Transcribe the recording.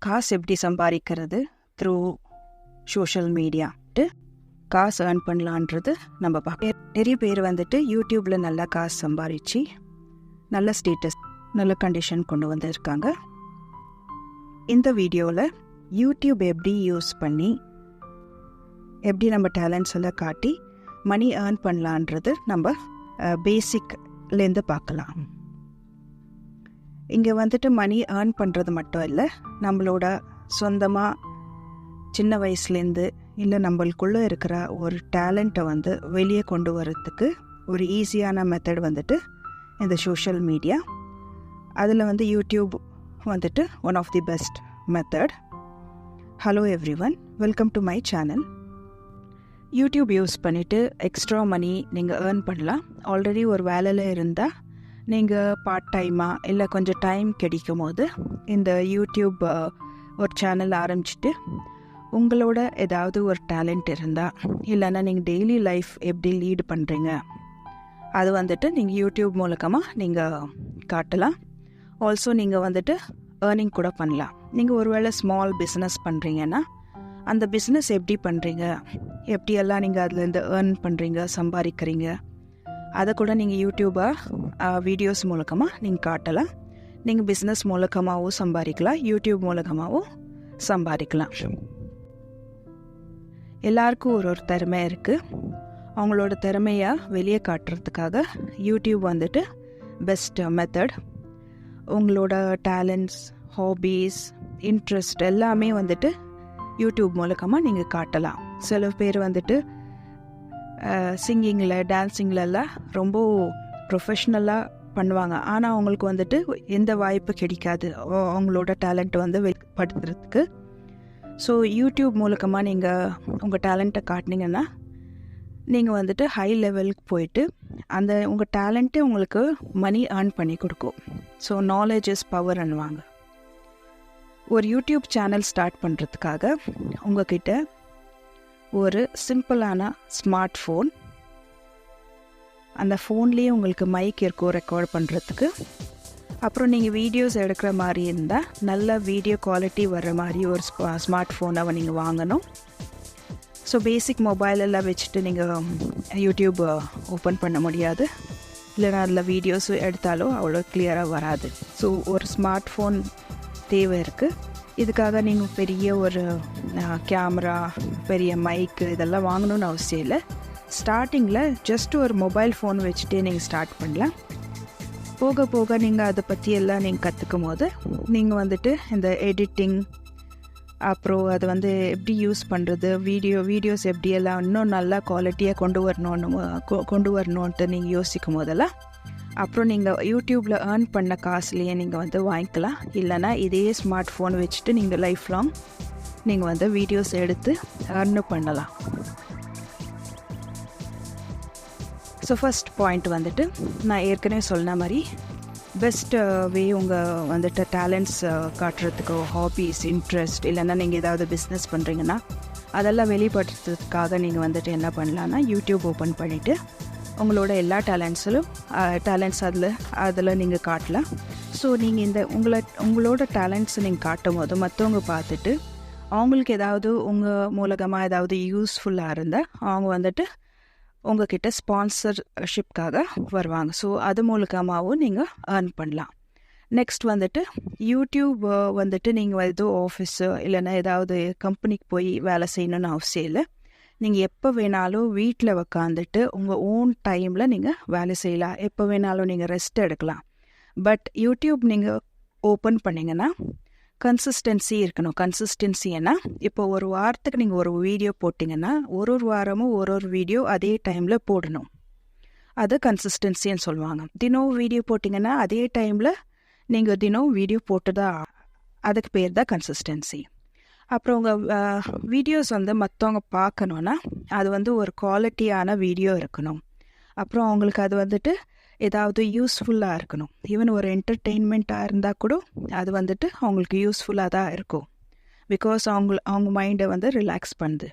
காசு எப்படி சம்பாதிக்கிறது த்ரூ சோஷியல் மீடியாட்டு காசு ஏர்ன் பண்ணலான்றது நம்ம பார்க்க. நிறைய பேர் வந்துட்டு யூடியூப்பில் நல்லா காசு சம்பாதிச்சு நல்ல ஸ்டேட்டஸ் நல்ல கண்டிஷன் கொண்டு வந்திருக்காங்க. இந்த வீடியோவில் யூடியூப் எப்படி யூஸ் பண்ணி எப்படி நம்ம டேலண்ட்ஸ் எல்லாம் காட்டி மணி ஏர்ன் பண்ணலான்றது நம்ம பேசிக்லேருந்து பார்க்கலாம். இங்கே வந்துட்டு மணி ஏர்ன் பண்ணுறது மட்டும் இல்லை, நம்மளோட சொந்தமாக சின்ன வயசுலேருந்து இல்லை நம்மளுக்குள்ளே இருக்கிற ஒரு டேலண்ட்டை வந்து வெளியே கொண்டு வரத்துக்கு ஒரு ஈஸியான மெத்தட் வந்துட்டு இந்த சோஷியல் மீடியா. அதில் வந்து யூடியூப் வந்துட்டு one of the best method. Hello everyone, welcome to my channel. YouTube use பண்ணிவிட்டு எக்ஸ்ட்ரா மணி நீங்கள் ஏர்ன் பண்ணலாம். ஆல்ரெடி ஒரு வேலையில் இருந்தால் நீங்கள் பார்ட் டைமாக இல்லை கொஞ்சம் டைம் கிடைக்கும் போது இந்த யூடியூப் ஒரு சேனல் ஆரம்பிச்சுட்டு உங்களோட ஏதாவது ஒரு டேலண்ட் இருந்தால் இல்லைன்னா நீங்கள் டெய்லி லைஃப் எப்படி லீடு பண்ணுறீங்க அது வந்துட்டு நீங்கள் யூடியூப் மூலமாக நீங்கள் காட்டலாம். ஆல்சோ நீங்கள் வந்துட்டு ஏர்னிங் கூட பண்ணலாம். நீங்கள் ஒருவேளை ஸ்மால் பிஸ்னஸ் பண்ணுறீங்கன்னா அந்த பிஸ்னஸ் எப்படி பண்ணுறீங்க, எப்படியெல்லாம் நீங்கள் அதுலேருந்து ஏர்ன் பண்ணுறீங்க, சம்பாதிக்கிறீங்க, அதை கூட நீங்கள் யூடியூபை வீடியோஸ் மூலமாக நீங்கள் காட்டலாம். நீங்கள் பிஸ்னஸ் மூலமாகவும் சம்பாதிக்கலாம், யூடியூப் மூலமாகவும் சம்பாதிக்கலாம். எல்லாருக்கும் ஒரு திறமை இருக்குது. அவங்களோட திறமையை வெளியே காட்டுறதுக்காக யூடியூப் வந்துட்டு பெஸ்ட் மெத்தட். உங்களோட டேலண்ட்ஸ், ஹாபீஸ், இன்ட்ரெஸ்ட் எல்லாமே வந்துட்டு யூடியூப் மூலமாக நீங்கள் காட்டலாம். சில பேர் வந்துட்டு சிங்கிங்கில் டான்ஸிங்லலாம் ரொம்ப ப்ரொஃபஷ்னலாக பண்ணுவாங்க. ஆனால் அவங்களுக்கு வந்துட்டு எந்த வாய்ப்பு கிடைக்காது அவங்களோட டேலண்ட்டை வந்து வெளிப்படுத்துறதுக்கு. ஸோ யூடியூப் மூலமாக நீங்கள் உங்கள் டேலண்ட்டை காட்டினீங்கன்னா நீங்கள் வந்துட்டு ஹை லெவலுக்கு போயிட்டு அந்த உங்கள் டேலண்ட்டே உங்களுக்கு மணி ஏர்ன் பண்ணி கொடுக்கும். ஸோ நாலேஜ் இஸ் பவர் அன்னுவாங்க. ஒரு யூடியூப் சேனல் ஸ்டார்ட் பண்ணுறதுக்காக உங்ககிட்ட ஒரு சிம்பிளான ஸ்மார்ட் ஃபோன், அந்த ஃபோன்லேயே உங்களுக்கு மைக் இருக்கும் ரெக்கார்ட் பண்ணுறதுக்கு. அப்புறம் நீங்கள் வீடியோஸ் எடுக்கிற மாதிரி இருந்தால் நல்ல வீடியோ குவாலிட்டி வர்ற மாதிரி ஒரு ஸ்மார்ட் ஃபோனை நீங்கள் வாங்கணும். ஸோ பேசிக் மொபைல் எல்லாம் வச்சுட்டு நீங்கள் யூடியூப் ஓப்பன் பண்ண முடியாது, இல்லைனா அதில் வீடியோஸ் எடுத்தாலும் அவ்வளோ கிளியராக வராது. ஸோ ஒரு ஸ்மார்ட் ஃபோன் தேவை இருக்குது. இதுக்காக நீங்கள் பெரிய ஒரு கேமரா, பெரிய மைக்கு இதெல்லாம் வாங்கணுன்னு அவசியம் இல்லை. ஸ்டார்டிங்கில் ஜஸ்ட் ஒரு மொபைல் ஃபோன் வச்சுட்டே நீங்கள் ஸ்டார்ட் பண்ணலாம். போக போக நீங்கள் அதை பற்றி எல்லாம் நீங்கள் கற்றுக்கும் போது நீங்கள் வந்துட்டு இந்த எடிட்டிங், அப்புறம் அதை வந்து எப்படி யூஸ் பண்ணுறது, வீடியோஸ் எப்படியெல்லாம் இன்னும் நல்லா குவாலிட்டியாக கொண்டு வரணுன்ட்டு நீங்கள் யோசிக்கும் போதெல்லாம் அப்புறம் நீங்கள் யூடியூப்பில் ஏர்ன் பண்ண காசுலேயே நீங்கள் வந்து வாங்கிக்கலாம். இல்லைனா இதே ஸ்மார்ட் ஃபோன் வச்சுட்டு நீங்கள் லைஃப் லாங் நீங்கள் வந்து வீடியோஸ் எடுத்து ஏர்ன் பண்ணலாம். ஸோ ஃபஸ்ட் பாயிண்ட் வந்துட்டு நான் ஏற்கனவே சொன்ன மாதிரி பெஸ்ட் வே உங்கள் வந்துட்டு டேலண்ட்ஸ் காட்டுறதுக்கு, ஹாபீஸ், இன்ட்ரெஸ்ட், இல்லைன்னா நீங்கள் ஏதாவது பிஸ்னஸ் பண்ணுறீங்கன்னா அதெல்லாம் வெளிப்படுத்துறதுக்காக நீங்கள் வந்துட்டு என்ன பண்ணலான்னா யூடியூப் ஓப்பன் பண்ணிவிட்டு உங்களோட எல்லா டேலண்ட்ஸ் அதில் நீங்கள் காட்டலாம். ஸோ நீங்கள் உங்களோட டேலண்ட்ஸை நீங்கள் காட்டும் போது மற்றவங்க பார்த்துட்டு அவங்களுக்கு ஏதாவது உங்கள் மூலமாக ஏதாவது யூஸ்ஃபுல்லாக இருந்தால் அவங்க வந்துட்டு உங்ககிட்ட ஸ்பான்சர்ஷிப்காக வருவாங்க. ஸோ அது மூலமாகவும் நீங்கள் ஏர்ன் பண்ணலாம். நெக்ஸ்ட் வந்துட்டு யூடியூப் வந்துட்டு நீங்கள் எதுவும் ஆஃபீஸு இல்லைன்னா ஏதாவது கம்பெனிக்கு போய் வேலை செய்யணுன்னு அவசியம் இல்லை. நீங்கள் எப்போ வேணாலும் வீட்டில் உக்காந்துட்டு உங்கள் ஓன் டைமில் நீங்கள் வேலை செய்யலாம். எப்போ வேணாலும் நீங்கள் ரெஸ்ட் எடுக்கலாம். பட் யூடியூப் நீங்கள் ஓப்பன் பண்ணிங்கன்னா கன்சிஸ்டன்சி இருக்கணும். கன்சிஸ்டன்சின்னா இப்போ ஒரு வாரத்துக்கு நீங்கள் ஒரு வீடியோ போட்டிங்கன்னா ஒரு வாரமும் ஒரு வீடியோ அதே டைமில் போடணும். அது கன்சிஸ்டன்சின்னு சொல்லுவாங்க. தினம் வீடியோ போட்டிங்கன்னா அதே டைமில் நீங்கள் தினம் வீடியோ போட்டு தான், அதுக்கு பேர் தான் கன்சிஸ்டன்சி. அப்புறம் உங்கள் வீடியோஸ் வந்து மற்றவங்க பார்க்கணுன்னா அது வந்து ஒரு குவாலிட்டியான வீடியோ இருக்கணும். அப்புறம் அவங்களுக்கு அது வந்துட்டு ஏதாவது யூஸ்ஃபுல்லாக இருக்கணும். ஈவன் ஒரு என்டர்டெயின்மெண்ட்டாக இருந்தால் கூட அது வந்துட்டு அவங்களுக்கு யூஸ்ஃபுல்லாக தான் இருக்கும். பிகாஸ் அவங்க மைண்டை வந்து ரிலாக்ஸ் பண்ணுது.